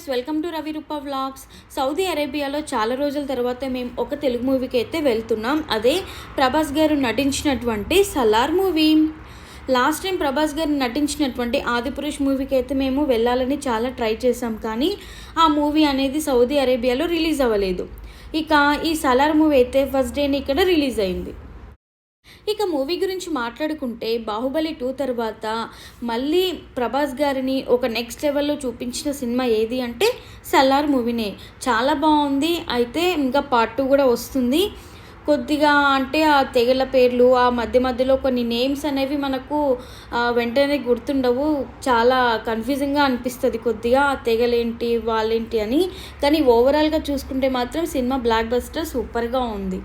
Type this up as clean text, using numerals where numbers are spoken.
Viewers, welcome to Ravi Rupa vlogs. Saudi అరేబియాలో చాలా రోజుల తర్వాత మేము ఒక తెలుగు మూవీకి అయితే వెళ్తున్నాం. అదే ప్రభాస్ గారు నటించినటువంటి Salaar movie. Last time Prabhas గారు నటించినటువంటి ఆదిపురుష్ మూవీకి అయితే మేము వెళ్ళాలని చాలా ట్రై చేసాం, కానీ ఆ మూవీ అనేది సౌదీ అరేబియాలో రిలీజ్ అవ్వలేదు. ఇక ఈ సలార్ మూవీ అయితే ఫస్ట్ డేని ఇక్కడ రిలీజ్ అయింది. ఇక మూవీ గురించి మాట్లాడుకుంటే బాహుబలి 2 తర్వాత మళ్ళీ ప్రభాస్ గారిని ఒక నెక్స్ట్ లెవెల్లో చూపించిన సినిమా ఏది అంటే సలార్ మూవీనే. చాలా బాగుంది. అయితే ఇంకా పార్ట్ 2 కూడా వస్తుంది. కొద్దిగా అంటే ఆ తెగల పేర్లు, ఆ మధ్యలో కొన్ని నేమ్స్ అనేవి మనకు వెంటనే గుర్తుండవు. చాలా కన్ఫ్యూజింగ్గా అనిపిస్తుంది కొద్దిగా, ఆ తెగలేంటి వాళ్ళేంటి అని. కానీ ఓవరాల్గా చూసుకుంటే మాత్రం సినిమా బ్లాక్ బస్టర్ సూపర్గా ఉంది.